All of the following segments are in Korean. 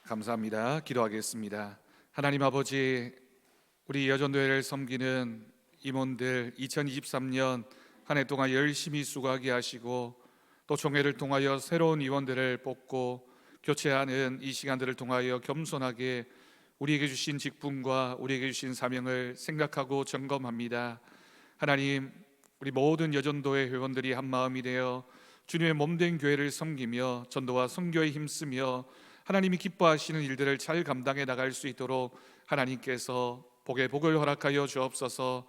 감사합니다. 기도하겠습니다. 하나님 아버지, 우리 여전도회를 섬기는 임원들 2023년 한 해 동안 열심히 수고하게 하시고 또 총회를 통하여 새로운 임원들을 뽑고 교체하는 이 시간들을 통하여 겸손하게 우리에게 주신 직분과 우리에게 주신 사명을 생각하고 점검합니다. 하나님, 우리 모든 여전도회 회원들이 한 마음이 되어 주님의 몸된 교회를 섬기며 전도와 선교에 힘쓰며 하나님이 기뻐하시는 일들을 잘 감당해 나갈 수 있도록 하나님께서 복에 복을 허락하여 주옵소서.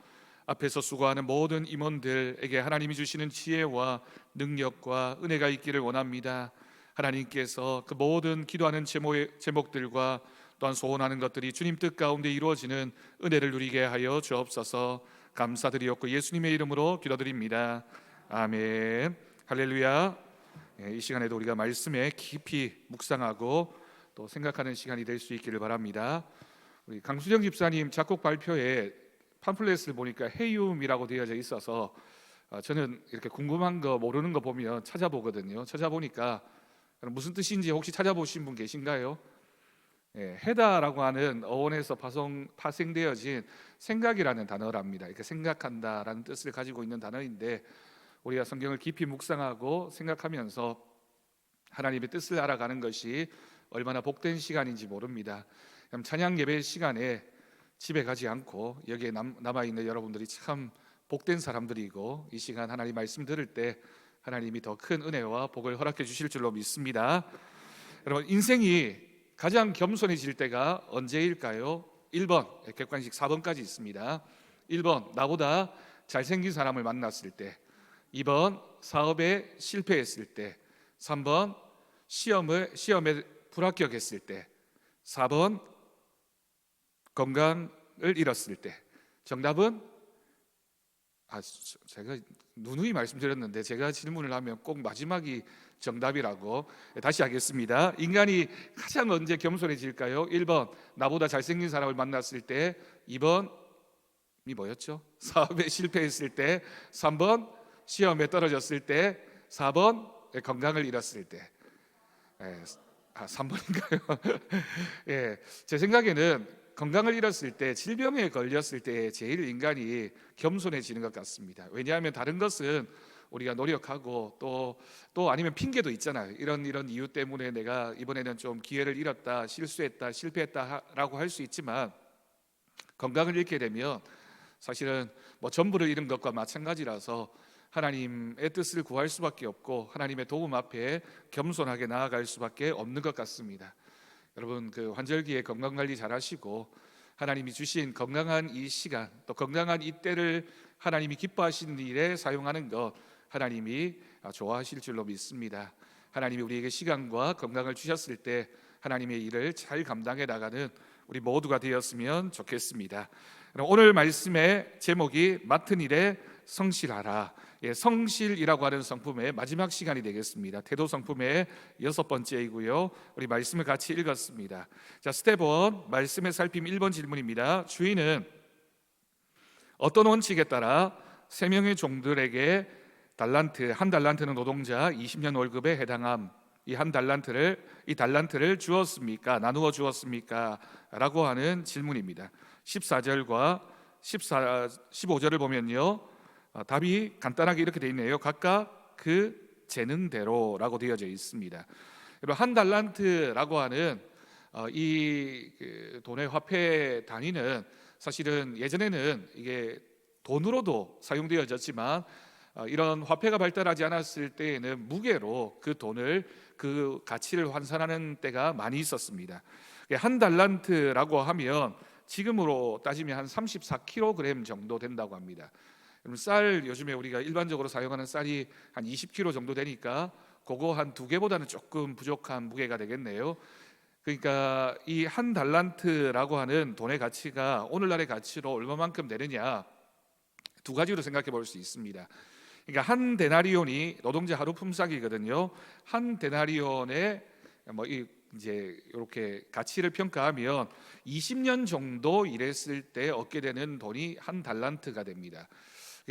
앞에서 수고하는 모든 임원들에게 하나님이 주시는 지혜와 능력과 은혜가 있기를 원합니다. 하나님께서 그 모든 기도하는 제목들과 또한 소원하는 것들이 주님 뜻 가운데 이루어지는 은혜를 누리게 하여 주옵소서. 감사드리옵고 예수님의 이름으로 기도드립니다. 아멘. 할렐루야. 이 시간에도 우리가 말씀에 깊이 묵상하고 또 생각하는 시간이 될 수 있기를 바랍니다. 우리 강수정 집사님 작곡 발표에 팜플렛을 보니까 헤이움이라고 되어져 있어서 저는 이렇게 궁금한 거 모르는 거 보면 찾아보거든요. 찾아보니까 무슨 뜻인지 혹시 찾아보신 분 계신가요? 해다라고 하는 어원에서 파생되어진 생각이라는 단어랍니다. 이렇게 생각한다라는 뜻을 가지고 있는 단어인데 우리가 성경을 깊이 묵상하고 생각하면서 하나님의 뜻을 알아가는 것이 얼마나 복된 시간인지 모릅니다. 찬양 예배 시간에 집에 가지 않고 여기에 남아있는 여러분들이 참 복된 사람들이고 이 시간 하나님 말씀 들을 때 하나님이 더 큰 은혜와 복을 허락해 주실 줄로 믿습니다. 여러분, 인생이 가장 겸손해질 때가 언제일까요? 1번, 객관식 4번까지 있습니다. 1번, 나보다 잘생긴 사람을 만났을 때. 2번, 사업에 실패했을 때. 3번, 시험에 불합격했을 때. 4번, 건강을 잃었을 때. 정답은 제가 누누이 말씀드렸는데 제가 질문을 하면 꼭 마지막이 정답이라고 다시 하겠습니다. 인간이 가장 언제 겸손해질까요? 1번, 나보다 잘생긴 사람을 만났을 때. 2번이 뭐였죠? 사업에 실패했을 때. 3번, 시험에 떨어졌을 때. 4번, 건강을 잃었을 때. 3번인가요? 제 생각에는 건강을 잃었을 때, 질병에 걸렸을 때 제일 인간이 겸손해지는 것 같습니다. 왜냐하면 다른 것은 우리가 노력하고 또 아니면 핑계도 있잖아요. 이런 이유 때문에 내가 이번에는 좀 기회를 잃었다, 실수했다, 실패했다라고 할 수 있지만 건강을 잃게 되면 사실은 뭐 전부를 잃은 것과 마찬가지라서 하나님의 뜻을 구할 수밖에 없고 하나님의 도움 앞에 겸손하게 나아갈 수밖에 없는 것 같습니다. 여러분, 그 환절기에 건강관리 잘 하시고 하나님이 주신 건강한 이 시간, 또 건강한 이 때를 하나님이 기뻐하시는 일에 사용하는 것 하나님이 좋아하실 줄로 믿습니다. 하나님이 우리에게 시간과 건강을 주셨을 때 하나님의 일을 잘 감당해 나가는 우리 모두가 되었으면 좋겠습니다. 오늘 말씀의 제목이 맡은 일에 성실하라. 성실이라고 하는 성품의 마지막 시간이 되겠습니다. 태도 성품의 6번째이고요. 우리 말씀을 같이 읽었습니다. 자, 스텝 1 말씀의 살핌 1번 질문입니다. 주인은 어떤 원칙에 따라 3명의 종들에게 한 달란트는 노동자 20년 월급에 해당함, 이 달란트를 주었습니까? 나누어 주었습니까? 라고 하는 질문입니다. 14절과 15절을 보면요, 답이 간단하게 이렇게 되어 있네요. 각각 그 재능대로라고 되어져 있습니다. 한 달란트라고 하는 이 돈의 화폐 단위는 사실은 예전에는 이게 돈으로도 사용되어졌지만 이런 화폐가 발달하지 않았을 때에는 무게로 그 돈을, 그 가치를 환산하는 때가 많이 있었습니다. 한 달란트라고 하면 지금으로 따지면 한 34kg 정도 된다고 합니다. 쌀, 요즘에 우리가 일반적으로 사용하는 쌀이 한 20kg 정도 되니까 그거 한 2개보다는 조금 부족한 무게가 되겠네요. 그러니까 이 한 달란트라고 하는 돈의 가치가 오늘날의 가치로 얼마만큼 되느냐, 2가지로 생각해 볼 수 있습니다. 그러니까 한 데나리온이 노동자 하루 품삯이거든요. 한 데나리온에 이제 이렇게 가치를 평가하면 20년 정도 일했을 때 얻게 되는 돈이 한 달란트가 됩니다.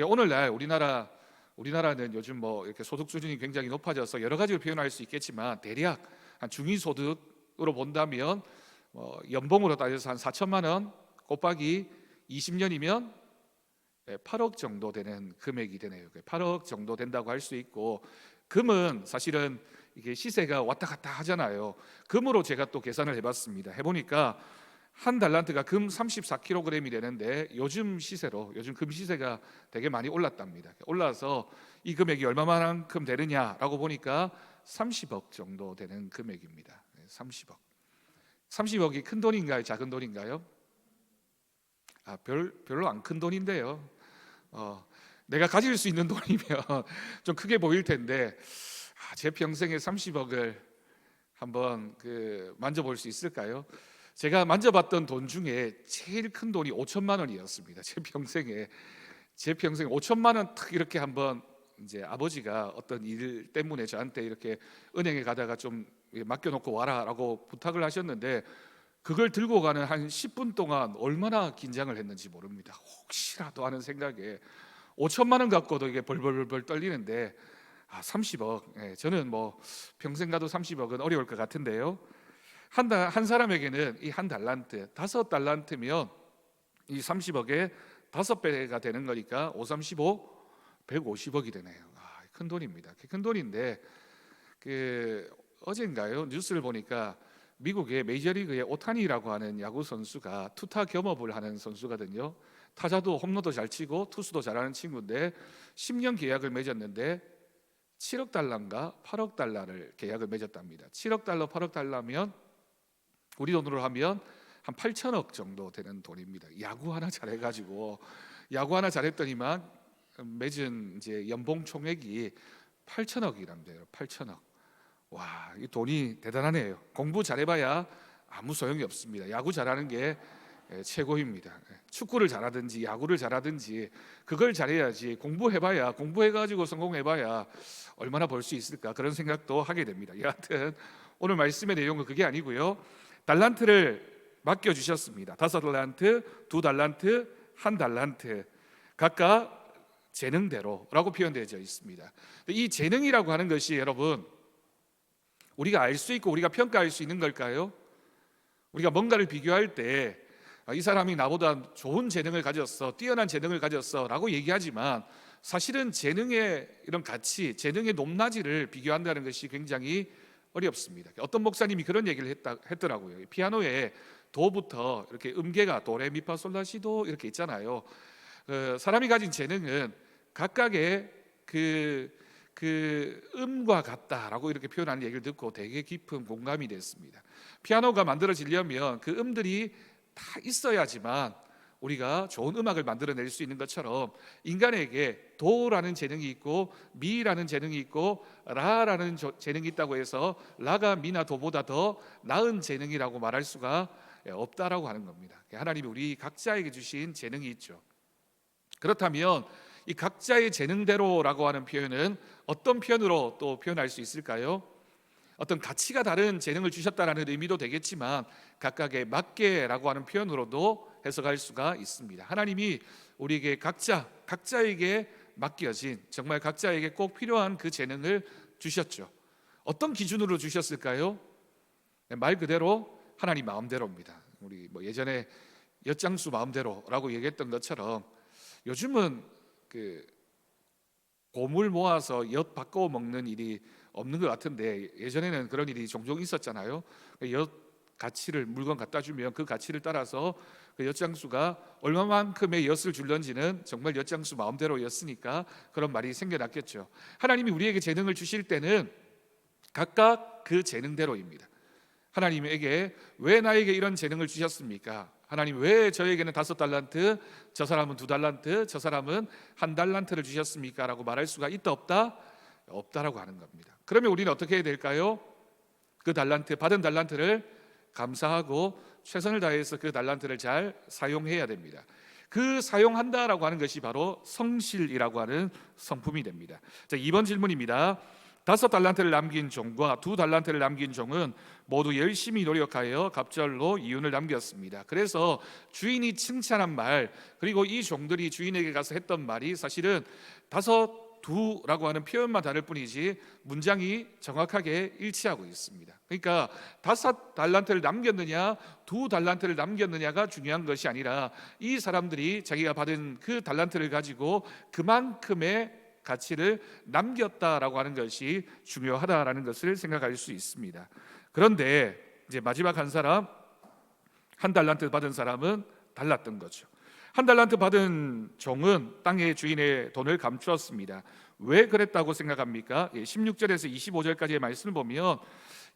오늘날 우리나라는 요즘 뭐 이렇게 소득 수준이 굉장히 높아져서 여러 가지로 표현할 수 있겠지만 대략 한 중위소득 본다면 연봉으로 따져서 한 4천만 원 곱하기 20년이면 8억 정도 되는 금액이 되네요. 8억 정도 된다고 할 수 있고, 금은 사실은 이게 시세가 왔다 갔다 하잖아요. 금으로 제가 또 계산을 해봤습니다. 해보니까 한 달란트가 금 34kg이 되는데 요즘 금 시세가 되게 많이 올랐답니다. 올라서 이 금액이 얼마만큼 되느냐라고 보니까 30억 정도 되는 금액입니다. 30억. 30억이 큰 돈인가요? 작은 돈인가요? 별로 안 큰 돈인데요. 내가 가질 수 있는 돈이면 좀 크게 보일 텐데, 제 평생에 30억을 한번 만져볼 수 있을까요? 제가 만져봤던 돈 중에 제일 큰 돈이 5천만 원이었습니다. 제 평생에 5천만 원 탁 이렇게 한번, 이제 아버지가 어떤 일 때문에 저한테 이렇게 은행에 가다가 좀 맡겨놓고 와라라고 부탁을 하셨는데, 그걸 들고 가는 한 10분 동안 얼마나 긴장을 했는지 모릅니다. 혹시라도 하는 생각에 5천만 원 갖고도 이게 벌벌벌 떨리는데, 30억, 저는 뭐 평생 가도 30억은 어려울 것 같은데요. 한 사람에게는 이 한 달란트, 5달란트면 이 30억의 5배가 되는 거니까 5, 35, 150억이 되네요. 큰 돈입니다. 큰 돈인데, 어젠가요 뉴스를 보니까 미국의 메이저리그의 오타니라고 하는 야구 선수가 투타 겸업을 하는 선수거든요. 타자도 홈런도 잘 치고 투수도 잘하는 친구인데 10년 계약을 맺었는데 7억 달러인가 8억 달러를 계약을 맺었답니다. 7억 달러, 8억 달러면 우리 돈으로 하면 한 8천억 정도 되는 돈입니다. 야구 하나 잘했더니만 맺은 이제 연봉 총액이 8천억이란데요. 8천억. 와, 이 돈이 대단하네요. 공부 잘해봐야 아무 소용이 없습니다. 야구 잘하는 게 최고입니다. 축구를 잘하든지 야구를 잘하든지 그걸 잘해야지, 공부해가지고 성공해봐야 얼마나 벌 수 있을까, 그런 생각도 하게 됩니다. 여하튼 오늘 말씀의 내용은 그게 아니고요. 달란트를 맡겨주셨습니다. 5달란트, 2달란트, 1달란트 각각 재능대로라고 표현되어 있습니다. 이 재능이라고 하는 것이 여러분, 우리가 알 수 있고 우리가 평가할 수 있는 걸까요? 우리가 뭔가를 비교할 때 이 사람이 나보다 좋은 재능을 가졌어, 뛰어난 재능을 가졌어 라고 얘기하지만, 사실은 재능의 이런 가치, 재능의 높낮이를 비교한다는 것이 굉장히 어렵습니다. 어떤 목사님이 그런 얘기를 했더라고요. 피아노에 도부터 이렇게 음계가 도레미파솔라시도 이렇게 있잖아요. 사람이 가진 재능은 각각의 그 음과 같다라고 이렇게 표현하는 얘기를 듣고 되게 깊은 공감이 됐습니다. 피아노가 만들어지려면 그 음들이 다 있어야지만 우리가 좋은 음악을 만들어낼 수 있는 것처럼, 인간에게 도라는 재능이 있고 미라는 재능이 있고 라라는 재능이 있다고 해서 라가 미나 도보다 더 나은 재능이라고 말할 수가 없다라고 하는 겁니다. 하나님이 우리 각자에게 주신 재능이 있죠. 그렇다면 이 각자의 재능대로라고 하는 표현은 어떤 표현으로 또 표현할 수 있을까요? 어떤 가치가 다른 재능을 주셨다는 의미도 되겠지만, 각각의 맞게라고 하는 표현으로도 해석할 수가 있습니다. 하나님이 우리에게 각자에게 맡겨진, 정말 각자에게 꼭 필요한 그 재능을 주셨죠. 어떤 기준으로 주셨을까요? 말 그대로 하나님 마음대로입니다. 우리 예전에 엿장수 마음대로라고 얘기했던 것처럼, 요즘은 고물 모아서 엿 바꿔 먹는 일이 없는 것 같은데, 예전에는 그런 일이 종종 있었잖아요. 엿 가치를, 물건 갖다 주면 그 가치를 따라서 그 엿장수가 얼마만큼의 엿을 줄런지는 정말 엿장수 마음대로였으니까 그런 말이 생겨났겠죠. 하나님이 우리에게 재능을 주실 때는 각각 그 재능대로입니다. 하나님에게 왜 나에게 이런 재능을 주셨습니까? 하나님 왜 저에게는 5달란트, 저 사람은 2달란트, 저 사람은 1달란트를 주셨습니까? 라고 말할 수가 있다 없다? 없다라고 하는 겁니다. 그러면 우리는 어떻게 해야 될까요? 그 달란트, 받은 달란트를 감사하고 최선을 다해서 그 달란트를 잘 사용해야 됩니다. 그 사용한다라고 하는 것이 바로 성실이라고 하는 성품이 됩니다. 자, 2번 질문입니다. 5달란트를 남긴 종과 2달란트를 남긴 종은 모두 열심히 노력하여 갑절로 이윤을 남겼습니다. 그래서 주인이 칭찬한 말, 그리고 이 종들이 주인에게 가서 했던 말이 사실은 두라고 하는 표현만 다를 뿐이지 문장이 정확하게 일치하고 있습니다. 그러니까 5달란트를 남겼느냐 2달란트를 남겼느냐가 중요한 것이 아니라 이 사람들이 자기가 받은 그 달란트를 가지고 그만큼의 가치를 남겼다라고 하는 것이 중요하다라는 것을 생각할 수 있습니다. 그런데 이제 마지막 한 사람, 1달란트 받은 사람은 달랐던 거죠. 1달란트 받은 종은 땅의 주인의 돈을 감추었습니다. 왜 그랬다고 생각합니까? 16절에서 25절까지의 말씀을 보면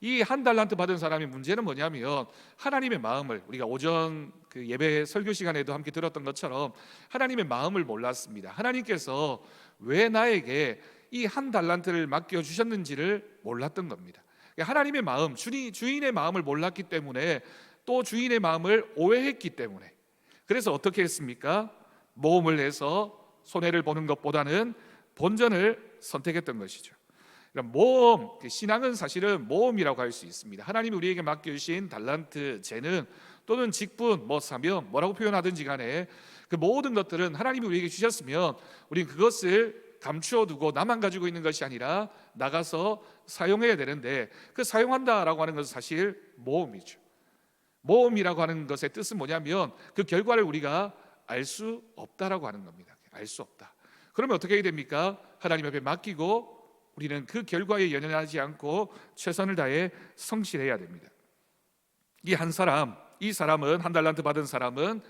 이 1달란트 받은 사람의 문제는 뭐냐면 하나님의 마음을, 우리가 오전 그 예배 설교 시간에도 함께 들었던 것처럼 하나님의 마음을 몰랐습니다. 하나님께서 왜 나에게 이 1달란트를 맡겨주셨는지를 몰랐던 겁니다. 하나님의 마음, 주인의 마음을 몰랐기 때문에, 또 주인의 마음을 오해했기 때문에, 그래서 어떻게 했습니까? 모험을 해서 손해를 보는 것보다는 본전을 선택했던 것이죠. 모험, 신앙은 사실은 모험이라고 할 수 있습니다. 하나님이 우리에게 맡겨주신 달란트, 재능 또는 직분, 사명, 뭐라고 표현하든지 간에 그 모든 것들은 하나님이 우리에게 주셨으면 우리는 그것을 감추어 두고 나만 가지고 있는 것이 아니라 나가서 사용해야 되는데, 그 사용한다라고 하는 것은 사실 모험이죠. 모험이라고 하는 것의 뜻은 뭐냐면 그 결과를 우리가 알 수 없다라고 하는 겁니다. 알 수 없다. 그러면 어떻게 해야 됩니까? 하나님 앞에 맡기고 우리는 그 결과에 연연하지 않고 최선을 다해 성실해야 됩니다. 이 사람은 1달란트 받은 사람은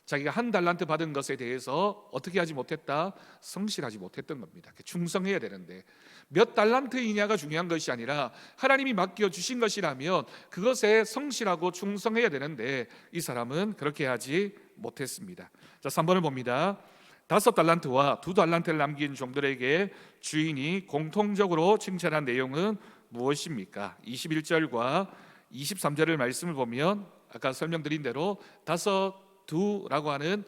자기가 1달란트 받은 것에 대해서 어떻게 하지 못했다? 성실하지 못했던 겁니다. 충성해야 되는데 몇 달란트이냐가 중요한 것이 아니라 하나님이 맡겨주신 것이라면 그것에 성실하고 충성해야 되는데 이 사람은 그렇게 하지 못했습니다. 자, 3번을 봅니다. 5달란트와 2달란트를 남긴 종들에게 주인이 공통적으로 칭찬한 내용은 무엇입니까? 21절과 23절의 말씀을 보면 아까 설명드린 대로 2라고 하는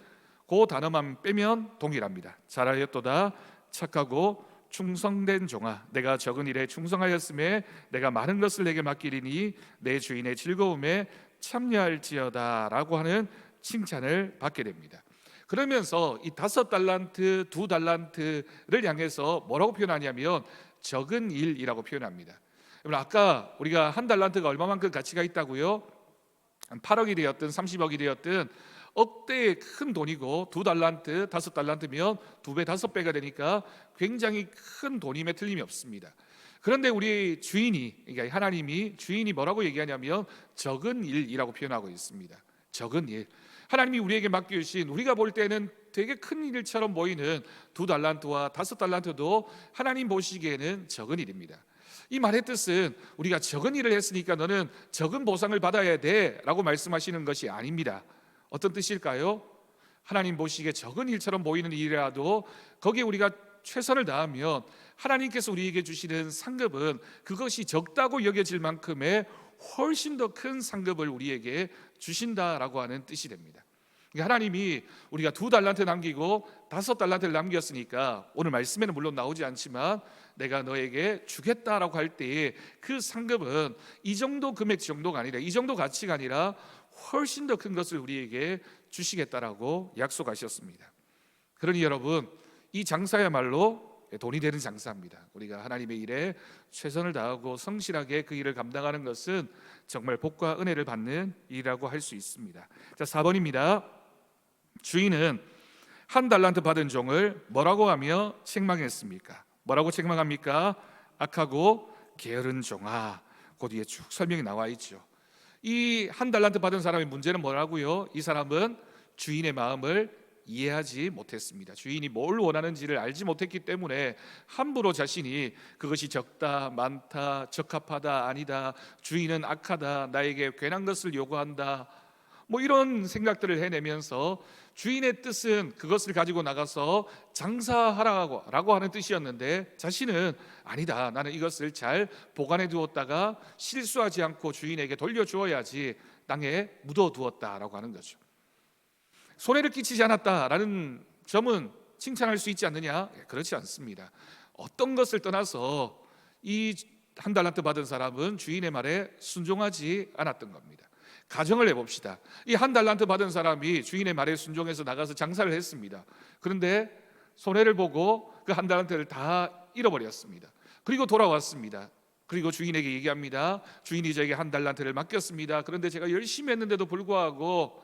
그 단어만 빼면 동일합니다. 잘하였도다 착하고 충성된 종아, 내가 적은 일에 충성하였음에 내가 많은 것을 내게 맡기리니 내 주인의 즐거움에 참여할지어다 라고 하는 칭찬을 받게 됩니다. 그러면서 이 5달란트, 2달란트를 향해서 뭐라고 표현하냐면 적은 일이라고 표현합니다. 아까 우리가 1달란트가 얼마만큼 가치가 있다고요? 8억이 되었든 30억이 되었든 억대의 큰 돈이고 2달란트, 5달란트면 2배, 5배가 되니까 굉장히 큰 돈임에 틀림이 없습니다. 그런데 우리 그러니까 하나님이 주인이 뭐라고 얘기하냐면 적은 일이라고 표현하고 있습니다. 적은 일. 하나님이 우리에게 맡겨주신, 우리가 볼 때는 되게 큰 일처럼 보이는 2달란트와 5달란트도 하나님 보시기에는 적은 일입니다. 이 말의 뜻은 우리가 적은 일을 했으니까 너는 적은 보상을 받아야 돼 라고 말씀하시는 것이 아닙니다. 어떤 뜻일까요? 하나님 보시기에 적은 일처럼 보이는 일이라도 거기에 우리가 최선을 다하면 하나님께서 우리에게 주시는 상급은 그것이 적다고 여겨질 만큼의 훨씬 더 큰 상급을 우리에게 주신다라고 하는 뜻이 됩니다. 하나님이 우리가 2달란트 남기고 5달란트를 남겼으니까 오늘 말씀에는 물론 나오지 않지만 내가 너에게 주겠다라고 할 때에 그 상급은 이 정도 금액 정도가 아니라, 이 정도 가치가 아니라 훨씬 더 큰 것을 우리에게 주시겠다라고 약속하셨습니다. 그러니 여러분, 이 장사야말로 돈이 되는 장사입니다. 우리가 하나님의 일에 최선을 다하고 성실하게 그 일을 감당하는 것은 정말 복과 은혜를 받는 일이라고 할 수 있습니다. 자, 4번입니다. 주인은 1달란트 받은 종을 뭐라고 하며 책망했습니까? 뭐라고 책망합니까? 악하고 게으른 종아. 그 뒤에 쭉 설명이 나와 있죠. 이 1달란트 받은 사람의 문제는 뭐라고요? 이 사람은 주인의 마음을 이해하지 못했습니다. 주인이 뭘 원하는지를 알지 못했기 때문에 함부로 자신이 그것이 적다, 많다, 적합하다, 아니다, 주인은 악하다, 나에게 괜한 것을 요구한다, 이런 생각들을 해내면서 주인의 뜻은 그것을 가지고 나가서 장사하라고 하는 뜻이었는데 자신은 아니다, 나는 이것을 잘 보관해 두었다가 실수하지 않고 주인에게 돌려주어야지 땅에 묻어두었다라고 하는 거죠. 손해를 끼치지 않았다라는 점은 칭찬할 수 있지 않느냐? 그렇지 않습니다. 어떤 것을 떠나서 이 1달란트 받은 사람은 주인의 말에 순종하지 않았던 겁니다. 가정을 해봅시다. 이 1달란트 받은 사람이 주인의 말에 순종해서 나가서 장사를 했습니다. 그런데 손해를 보고 그 한 달란트를 다 잃어버렸습니다. 그리고 돌아왔습니다. 그리고 주인에게 얘기합니다. 주인이 저에게 한 달란트를 맡겼습니다. 그런데 제가 열심히 했는데도 불구하고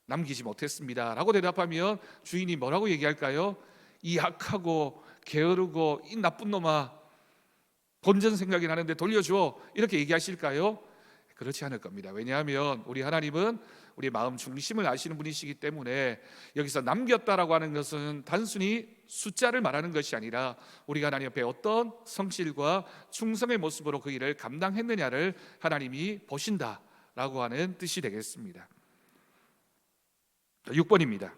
남기지 못했습니다 라고 대답하면 주인이 뭐라고 얘기할까요? 이 악하고 게으르고 이 나쁜 놈아, 본전 생각이 나는데 돌려줘, 이렇게 얘기하실까요? 그렇지 않을 겁니다. 왜냐하면 우리 하나님은 우리 마음 중심을 아시는 분이시기 때문에 여기서 남겼다라고 하는 것은 단순히 숫자를 말하는 것이 아니라 우리가 하나님 앞에 어떤 성실과 충성의 모습으로 그 일을 감당했느냐를 하나님이 보신다라고 하는 뜻이 되겠습니다. 6번입니다.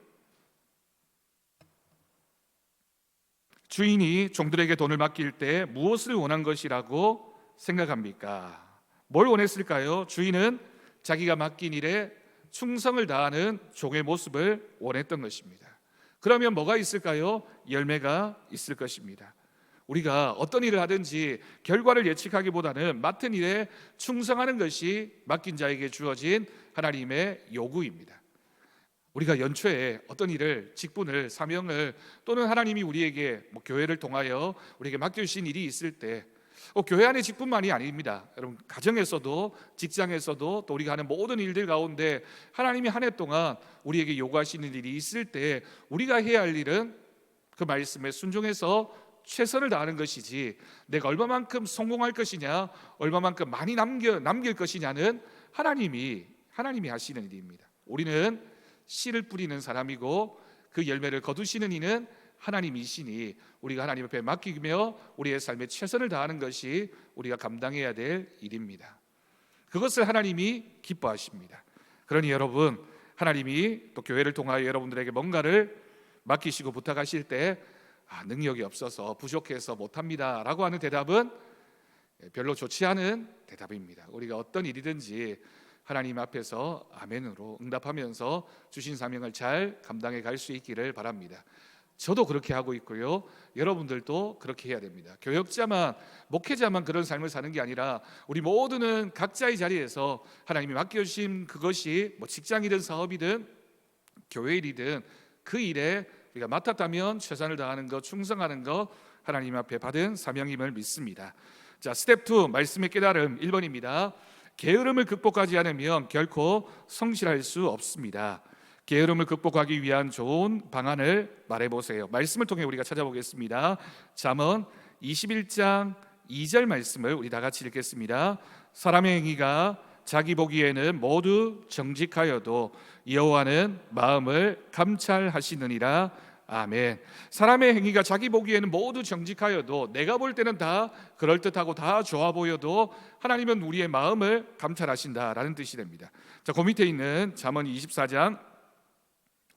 주인이 종들에게 돈을 맡길 때 무엇을 원한 것이라고 생각합니까? 뭘 원했을까요? 주인은 자기가 맡긴 일에 충성을 다하는 종의 모습을 원했던 것입니다. 그러면 뭐가 있을까요? 열매가 있을 것입니다. 우리가 어떤 일을 하든지 결과를 예측하기보다는 맡은 일에 충성하는 것이 맡긴 자에게 주어진 하나님의 요구입니다. 우리가 연초에 어떤 일을, 직분을, 사명을 또는 하나님이 우리에게 교회를 통하여 우리에게 맡겨주신 일이 있을 때 교회 안의 직분만이 아닙니다. 여러분, 가정에서도 직장에서도 또 우리가 하는 모든 일들 가운데 하나님이 한 해 동안 우리에게 요구하시는 일이 있을 때 우리가 해야 할 일은 그 말씀에 순종해서 최선을 다하는 것이지, 내가 얼마만큼 성공할 것이냐, 얼마만큼 많이 남길 것이냐는 하나님이 하시는 일입니다. 우리는 씨를 뿌리는 사람이고 그 열매를 거두시는 이는 하나님이시니 우리가 하나님 앞에 맡기며 우리의 삶에 최선을 다하는 것이 우리가 감당해야 될 일입니다. 그것을 하나님이 기뻐하십니다. 그러니 여러분, 하나님이 또 교회를 통하여 여러분들에게 뭔가를 맡기시고 부탁하실 때 능력이 없어서 부족해서 못합니다 라고 하는 대답은 별로 좋지 않은 대답입니다. 우리가 어떤 일이든지 하나님 앞에서 아멘으로 응답하면서 주신 사명을 잘 감당해 갈 수 있기를 바랍니다. 저도 그렇게 하고 있고요, 여러분들도 그렇게 해야 됩니다. 교역자만, 목회자만 그런 삶을 사는 게 아니라 우리 모두는 각자의 자리에서 하나님이 맡겨주신 그것이 직장이든 사업이든 교회 일이든 그 일에 우리가 맡았다면 최선을 다하는 것, 충성하는 것, 하나님 앞에 받은 사명임을 믿습니다. 자, 스텝 2, 말씀의 깨달음 1번입니다. 게으름을 극복하지 않으면 결코 성실할 수 없습니다. 게으름을 극복하기 위한 좋은 방안을 말해보세요. 말씀을 통해 우리가 찾아보겠습니다. 잠언 21장 2절 말씀을 우리 다 같이 읽겠습니다. 사람의 행위가 자기 보기에는 모두 정직하여도 여호와는 마음을 감찰하시느니라. 아멘. 사람의 행위가 자기 보기에는 모두 정직하여도, 내가 볼 때는 다 그럴듯하고 다 좋아 보여도 하나님은 우리의 마음을 감찰하신다라는 뜻이 됩니다. 자, 그 밑에 있는 잠언 24장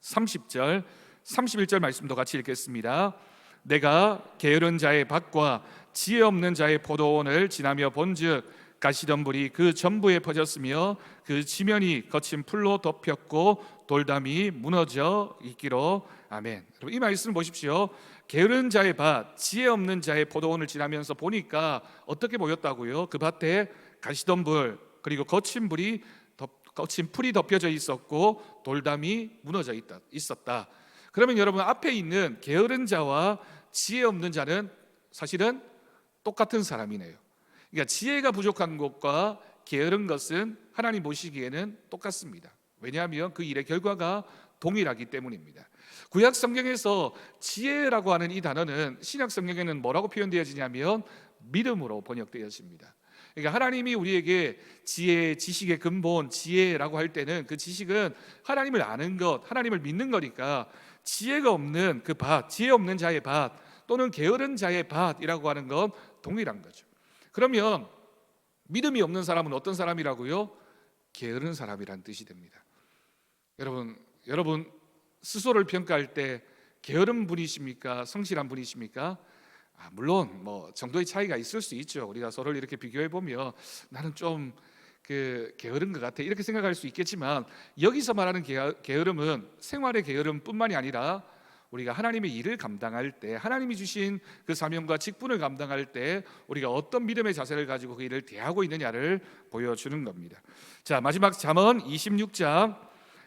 30절 31절 말씀도 같이 읽겠습니다. 내가 게으른 자의 밭과 지혜 없는 자의 포도원을 지나며 본즉 가시덤불이 그 전부에 퍼졌으며 그 지면이 거친 풀로 덮였고 돌담이 무너져 있기로. 아멘. 여러분, 이 말씀 보십시오. 게으른 자의 밭, 지혜 없는 자의 포도원을 지나면서 보니까 어떻게 보였다고요? 그 밭에 가시덤불, 그리고 거친 풀이 덮여져 있었고 돌담이 무너져 있었다. 그러면 여러분, 앞에 있는 게으른 자와 지혜 없는 자는 사실은 똑같은 사람이네요. 그러니까 지혜가 부족한 것과 게으른 것은 하나님 보시기에는 똑같습니다. 왜냐하면 그 일의 결과가 동일하기 때문입니다. 구약 성경에서 지혜라고 하는 이 단어는 신약 성경에는 뭐라고 표현되어지냐면 믿음으로 번역되어집니다. 그러니까 하나님이 우리에게 지혜, 지식의 근본, 지혜라고 할 때는 그 지식은 하나님을 아는 것, 하나님을 믿는 거니까 지혜가 없는 그 밭, 지혜 없는 자의 밭 또는 게으른 자의 밭이라고 하는 건 동일한 거죠. 그러면 믿음이 없는 사람은 어떤 사람이라고요? 게으른 사람이란 뜻이 됩니다. 여러분 스스로를 평가할 때 게으른 분이십니까? 성실한 분이십니까? 물론 정도의 차이가 있을 수 있죠. 우리가 서로를 이렇게 비교해 보면 나는 좀 게으른 것 같아 이렇게 생각할 수 있겠지만, 여기서 말하는 게으름은 생활의 게으름뿐만이 아니라 우리가 하나님의 일을 감당할 때, 하나님이 주신 그 사명과 직분을 감당할 때 우리가 어떤 믿음의 자세를 가지고 그 일을 대하고 있느냐를 보여주는 겁니다. 자, 마지막 잠언 26장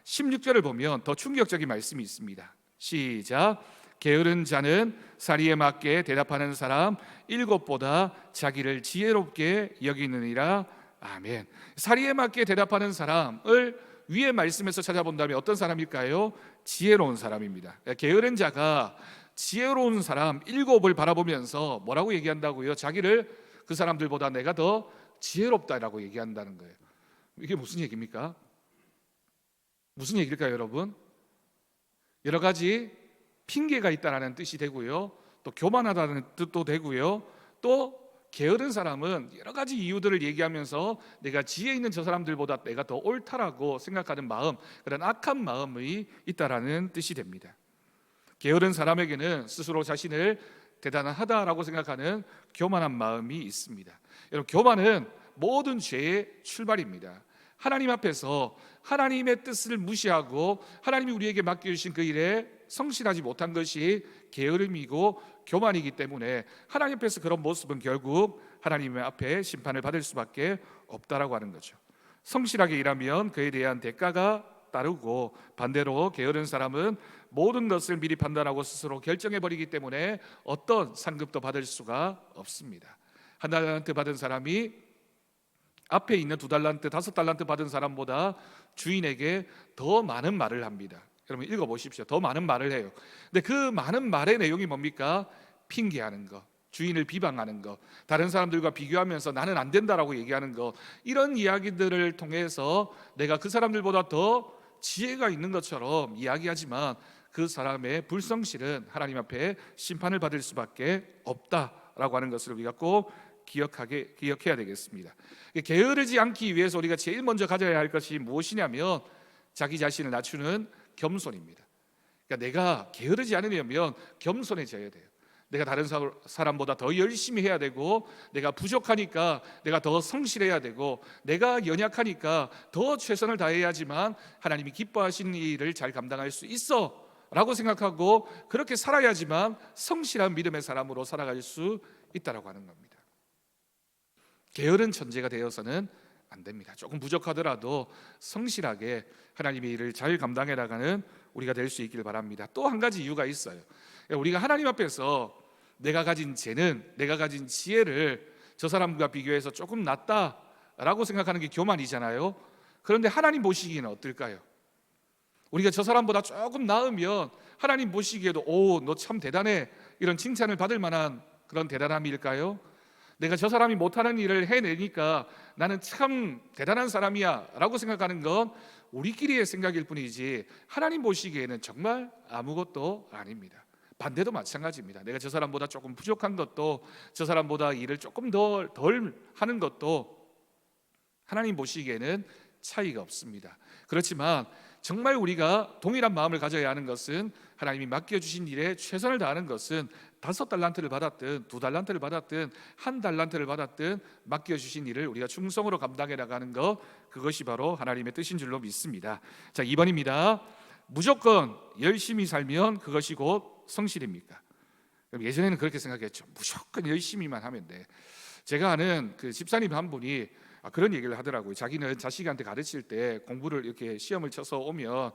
16절을 보면 더 충격적인 말씀이 있습니다. 시작. 게으른 자는 사리에 맞게 대답하는 사람 일곱보다 자기를 지혜롭게 여기느니라. 아멘. 사리에 맞게 대답하는 사람을 위의 말씀에서 찾아본다면 어떤 사람일까요? 지혜로운 사람입니다. 게으른 자가 지혜로운 사람 일곱을 바라보면서 뭐라고 얘기한다고요? 자기를 그 사람들보다 내가 더 지혜롭다라고 얘기한다는 거예요. 이게 무슨 얘기입니까? 무슨 얘기일까요, 여러분? 여러 가지 핑계가 있다라는 뜻이 되고요, 또 교만하다는 뜻도 되고요, 또 게으른 사람은 여러 가지 이유들을 얘기하면서 내가 지혜 있는 저 사람들보다 내가 더 옳다라고 생각하는 마음, 그런 악한 마음이 있다라는 뜻이 됩니다. 게으른 사람에게는 스스로 자신을 대단하다라고 생각하는 교만한 마음이 있습니다. 여러분, 교만은 모든 죄의 출발입니다. 하나님 앞에서 하나님의 뜻을 무시하고 하나님이 우리에게 맡겨주신 그 일에 성실하지 못한 것이 게으름이고 교만이기 때문에 하나님 앞에서 그런 모습은 결국 하나님 앞에 심판을 받을 수밖에 없다라고 하는 거죠. 성실하게 일하면 그에 대한 대가가 따르고, 반대로 게으른 사람은 모든 것을 미리 판단하고 스스로 결정해버리기 때문에 어떤 상급도 받을 수가 없습니다. 한 달란트 받은 사람이 앞에 있는 2달란트, 5달란트 받은 사람보다 주인에게 더 많은 말을 합니다. 여러분 읽어보십시오. 더 많은 말을 해요. 근데 그 많은 말의 내용이 뭡니까? 핑계하는 거, 주인을 비방하는 거, 다른 사람들과 비교하면서 나는 안 된다라고 얘기하는 거, 이런 이야기들을 통해서 내가 그 사람들보다 더 지혜가 있는 것처럼 이야기하지만 그 사람의 불성실은 하나님 앞에 심판을 받을 수밖에 없다라고 하는 것을 우리가 꼭 기억해야 되겠습니다. 게으르지 않기 위해서 우리가 제일 먼저 가져야 할 것이 무엇이냐면 자기 자신을 낮추는 겸손입니다. 그러니까 내가 게으르지 않으려면 겸손해져야 돼요. 내가 다른 사람보다 더 열심히 해야 되고, 내가 부족하니까 내가 더 성실해야 되고, 내가 연약하니까 더 최선을 다해야지만 하나님이 기뻐하시는 일을 잘 감당할 수 있어 라고 생각하고, 그렇게 살아야지만 성실한 믿음의 사람으로 살아갈 수 있다라고 하는 겁니다. 게으른 천재가 되어서는 안 됩니다. 조금 부족하더라도 성실하게 하나님의 일을 잘 감당해 나가는 우리가 될 수 있기를 바랍니다. 또 한 가지 이유가 있어요. 우리가 하나님 앞에서 내가 가진 재능, 내가 가진 지혜를 저 사람과 비교해서 조금 낫다라고 생각하는 게 교만이잖아요. 그런데 하나님 보시기에는 어떨까요? 우리가 저 사람보다 조금 나으면 하나님 보시기에도 오, 너 참 대단해, 이런 칭찬을 받을 만한 그런 대단함일까요? 내가 저 사람이 못하는 일을 해내니까 나는 참 대단한 사람이야 라고 생각하는 건 우리끼리의 생각일 뿐이지 하나님 보시기에는 정말 아무것도 아닙니다. 반대도 마찬가지입니다. 내가 저 사람보다 조금 부족한 것도, 저 사람보다 일을 조금 덜 하는 것도 하나님 보시기에는 차이가 없습니다. 그렇지만 정말 우리가 동일한 마음을 가져야 하는 것은 하나님이 맡겨주신 일에 최선을 다하는 것은 5달란트를 받았든 2달란트를 받았든 1달란트를 받았든 맡겨주신 일을 우리가 충성으로 감당해 나가는 것, 그것이 바로 하나님의 뜻인 줄로 믿습니다. 자, 2번입니다. 무조건 열심히 살면 그것이 곧 성실입니까? 예전에는 그렇게 생각했죠. 무조건 열심히만 하면 돼. 제가 아는 그 집사님 한 분이 그런 얘기를 하더라고요. 자기는 자식한테 가르칠 때 공부를 이렇게 시험을 쳐서 오면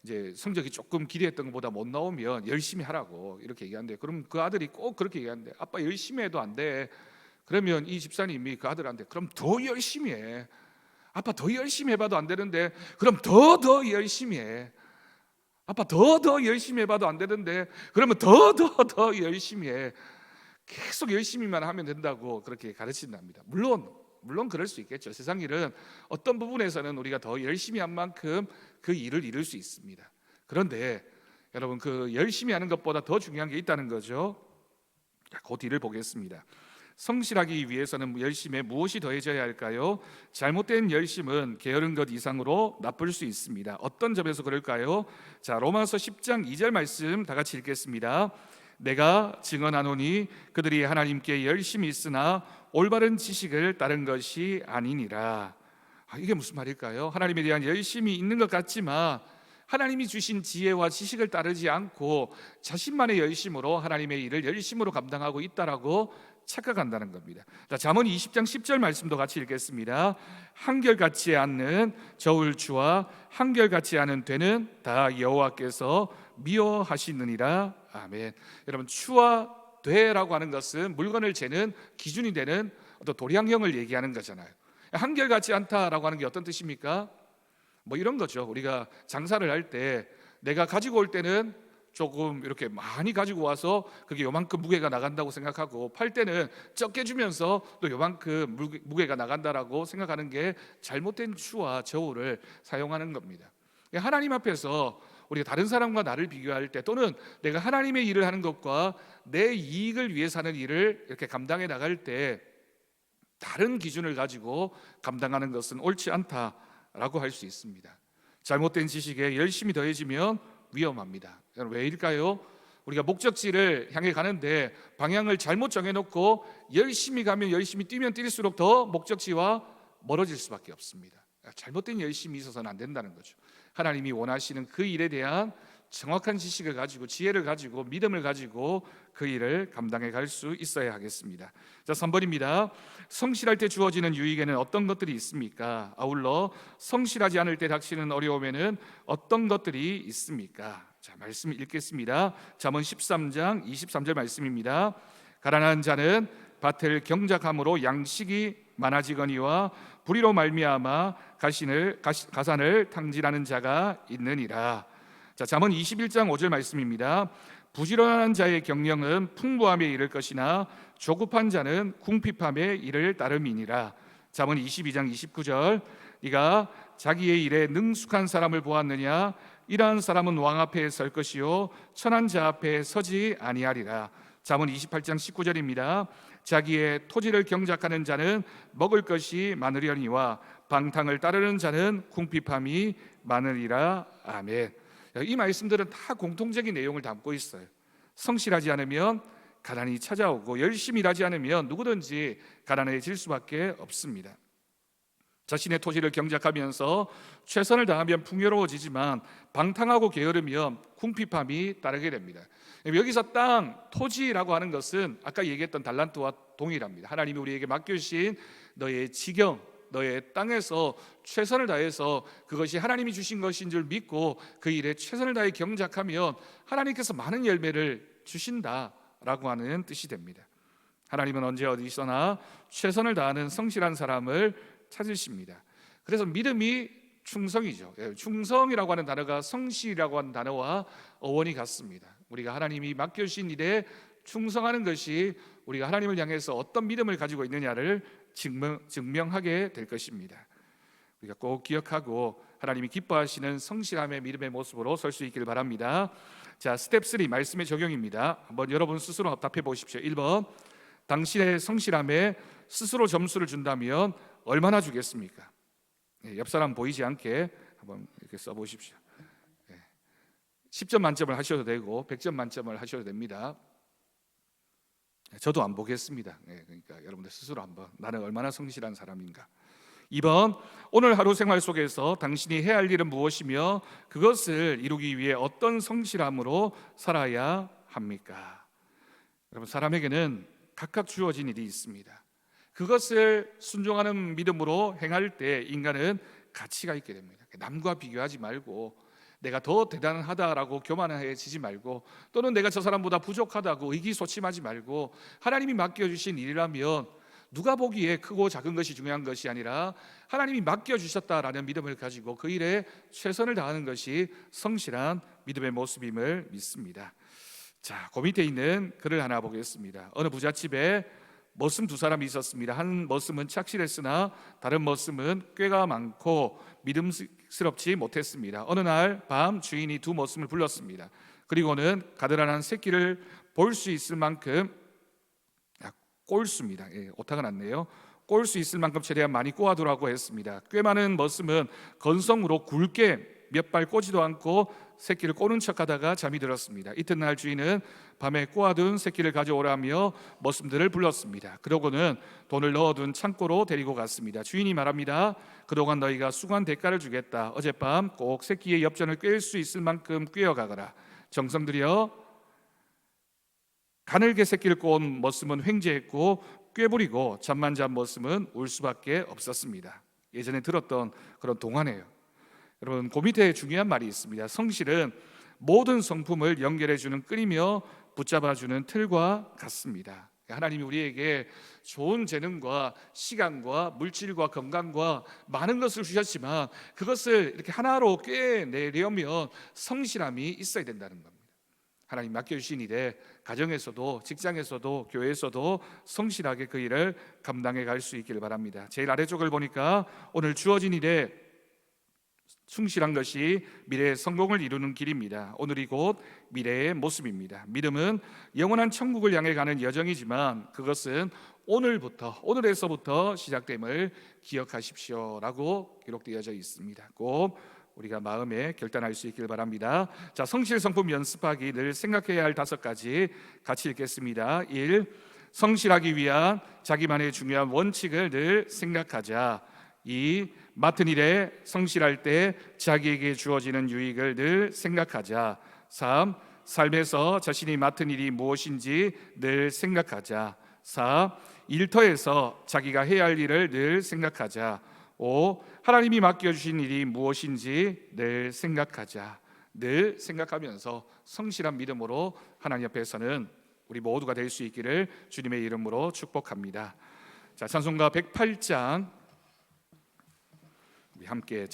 이제 성적이 조금 기대했던 것보다 못 나오면 열심히 하라고 이렇게 얘기하는데, 그럼 그 아들이 꼭 그렇게 얘기하는데, 아빠 열심히 해도 안 돼. 그러면 이 집사님이 그 아들한테 그럼 더 열심히 해. 아빠 더 열심히 해봐도 안 되는데 그럼 더 열심히 해. 아빠 더 열심히 해봐도 안 되는데 그러면 더 열심히 해. 계속 열심히만 하면 된다고 그렇게 가르친답니다. 물론 그럴 수 있겠죠. 세상 일은 어떤 부분에서는 우리가 더 열심히 한 만큼 그 일을 이룰 수 있습니다. 그런데 여러분, 그 열심히 하는 것보다 더 중요한 게 있다는 거죠. 그 뒤를 보겠습니다. 성실하기 위해서는 열심에 무엇이 더해져야 할까요? 잘못된 열심은 게으른 것 이상으로 나쁠 수 있습니다. 어떤 점에서 그럴까요? 자, 로마서 10장 2절 말씀 다 같이 읽겠습니다. 내가 증언하노니 그들이 하나님께 열심히 있으나 올바른 지식을 따른 것이 아니니라. 이게 무슨 말일까요? 하나님에 대한 열심이 있는 것 같지만 하나님이 주신 지혜와 지식을 따르지 않고 자신만의 열심으로 하나님의 일을 열심으로 감당하고 있다라고 착각한다는 겁니다. 자, 잠언 20장 10절 말씀도 같이 읽겠습니다. 한결같지 않는 저울추와 한결같지 않은 되는 다 여호와께서 미워하시느니라. 아멘. 여러분, 추와 되라고 하는 것은 물건을 재는 기준이 되는 어떤 도량형을 얘기하는 거잖아요. 한결같지 않다라고 하는 게 어떤 뜻입니까? 뭐 이런 거죠. 우리가 장사를 할 때 내가 가지고 올 때는 조금 이렇게 많이 가지고 와서 그게 요만큼 무게가 나간다고 생각하고, 팔 때는 적게 주면서 또 요만큼 무게가 나간다라고 생각하는 게 잘못된 추와 저울을 사용하는 겁니다. 하나님 앞에서 우리가 다른 사람과 나를 비교할 때, 또는 내가 하나님의 일을 하는 것과 내 이익을 위해서 하는 일을 이렇게 감당해 나갈 때 다른 기준을 가지고 감당하는 것은 옳지 않다라고 할 수 있습니다. 잘못된 지식에 열심이 더해지면 위험합니다. 왜일까요? 우리가 목적지를 향해 가는데 방향을 잘못 정해놓고 열심히 가면 열심히 뛰면 뛸수록 더 목적지와 멀어질 수밖에 없습니다. 잘못된 열심이 있어서는 안 된다는 거죠. 하나님이 원하시는 그 일에 대한 정확한 지식을 가지고, 지혜를 가지고, 믿음을 가지고 그 일을 감당해 갈 수 있어야 하겠습니다. 자, 3번입니다. 성실할 때 주어지는 유익에는 어떤 것들이 있습니까? 아울러 성실하지 않을 때 닥치는 어려움에는 어떤 것들이 있습니까? 자, 말씀 읽겠습니다. 잠언 13장 23절 말씀입니다. 가난한 자는 밭을 경작함으로 양식이 많아지거니와 불의로 말미암아 가산을 탕진하는 자가 있느니라. 자, 잠언 21장 5절 말씀입니다. 부지런한 자의 경영은 풍부함에 이를 것이나 조급한 자는 궁핍함에 이를 따름이니라. 잠언 22장 29절. 네가 자기의 일에 능숙한 사람을 보았느냐? 이러한 사람은 왕 앞에 설 것이요 천한 자 앞에 서지 아니하리라. 잠언 28장 19절입니다. 자기의 토지를 경작하는 자는 먹을 것이 많으려니와 방탕을 따르는 자는 궁핍함이 많으리라. 아멘. 이 말씀들은 다 공통적인 내용을 담고 있어요. 성실하지 않으면 가난이 찾아오고, 열심히 일하지 않으면 누구든지 가난해질 수밖에 없습니다. 자신의 토지를 경작하면서 최선을 다하면 풍요로워지지만 방탕하고 게으르면 궁핍함이 따르게 됩니다. 여기서 땅, 토지라고 하는 것은 아까 얘기했던 달란트와 동일합니다. 하나님이 우리에게 맡겨주신 너의 지경, 너의 땅에서 최선을 다해서 그것이 하나님이 주신 것인 줄 믿고 그 일에 최선을 다해 경작하면 하나님께서 많은 열매를 주신다라고 하는 뜻이 됩니다. 하나님은 언제 어디서나 최선을 다하는 성실한 사람을 찾으십니다. 그래서 믿음이 충성이죠. 충성이라고 하는 단어가 성실이라고 하는 단어와 어원이 같습니다. 우리가 하나님이 맡겨주신 일에 충성하는 것이 우리가 하나님을 향해서 어떤 믿음을 가지고 있느냐를 증명하게 될 것입니다. 우리가 꼭 기억하고 하나님이 기뻐하시는 성실함의 믿음의 모습으로 설 수 있기를 바랍니다. 자, 스텝 3 말씀의 적용입니다. 한번 여러분 스스로 답해 보십시오. 1번, 당신의 성실함에 스스로 점수를 준다면 얼마나 주겠습니까? 옆 사람 보이지 않게 한번 이렇게 써보십시오. 10점 만점을 하셔도 되고 100점 만점을 하셔도 됩니다. 저도 안 보겠습니다. 그러니까 여러분들 스스로 한번, 나는 얼마나 성실한 사람인가. 2번, 오늘 하루 생활 속에서 당신이 해야 할 일은 무엇이며 그것을 이루기 위해 어떤 성실함으로 살아야 합니까? 여러분, 사람에게는 각각 주어진 일이 있습니다. 그것을 순종하는 믿음으로 행할 때 인간은 가치가 있게 됩니다. 남과 비교하지 말고, 내가 더 대단하다라고 교만해지지 말고, 또는 내가 저 사람보다 부족하다고 의기소침하지 말고, 하나님이 맡겨주신 일이라면 누가 보기에 크고 작은 것이 중요한 것이 아니라 하나님이 맡겨주셨다라는 믿음을 가지고 그 일에 최선을 다하는 것이 성실한 믿음의 모습임을 믿습니다. 자, 그 밑에 있는 글을 하나 보겠습니다. 어느 부잣집에 머슴 두 사람이 있었습니다. 한 머슴은 착실했으나 다른 머슴은 꾀가 많고 믿음스럽지 못했습니다. 어느 날 밤 주인이 두 머슴을 불렀습니다. 그리고는 가드란한 새끼를 볼 수 있을 만큼 꼴수입니다. 오타가 났네요. 꼴 수 있을 만큼 최대한 많이 꼬아두라고 했습니다. 꽤 많은 머슴은 건성으로 굵게 몇 발 꼬지도 않고 새끼를 꼬는 척하다가 잠이 들었습니다. 이튿날 주인은 밤에 꼬아둔 새끼를 가져오라며 머슴들을 불렀습니다. 그러고는 돈을 넣어둔 창고로 데리고 갔습니다. 주인이 말합니다. 그동안 너희가 수고한 대가를 주겠다. 어젯밤 꼭 새끼의 엽전을 꿰을 수 있을 만큼 꿰어가거라. 정성 들여 가늘게 새끼를 꼬은 머슴은 횡재했고 꾀부리고 잠만 잔 머슴은 울 수밖에 없었습니다. 예전에 들었던 그런 동화네요. 여러분, 그 밑에 중요한 말이 있습니다. 성실은 모든 성품을 연결해주는 끈이며 붙잡아주는 틀과 같습니다. 하나님이 우리에게 좋은 재능과 시간과 물질과 건강과 많은 것을 주셨지만 그것을 이렇게 하나로 꿰내려면 성실함이 있어야 된다는 겁니다. 하나님 맡겨주신 일에 가정에서도 직장에서도 교회에서도 성실하게 그 일을 감당해 갈 수 있기를 바랍니다. 제일 아래쪽을 보니까 오늘 주어진 일에 충실한 것이 미래의 성공을 이루는 길입니다. 오늘이 곧 미래의 모습입니다. 믿음은 영원한 천국을 향해 가는 여정이지만 그것은 오늘에서부터 시작됨을 기억하십시오라고 기록되어져 있습니다. 꼭 우리가 마음에 결단할 수 있길 바랍니다. 자, 성실 성품 연습하기, 늘 생각해야 할 5가지 같이 읽겠습니다. 1. 성실하기 위한 자기만의 중요한 원칙을 늘 생각하자. 2. 맡은 일에 성실할 때 자기에게 주어지는 유익을 늘 생각하자. 3. 삶에서 자신이 맡은 일이 무엇인지 늘 생각하자. 4. 일터에서 자기가 해야 할 일을 늘 생각하자. 5. 하나님이 맡겨주신 일이 무엇인지 늘 생각하자. 늘 생각하면서 성실한 믿음으로 하나님 앞에서는 우리 모두가 될 수 있기를 주님의 이름으로 축복합니다. 자, 찬송가 108장 우리 함께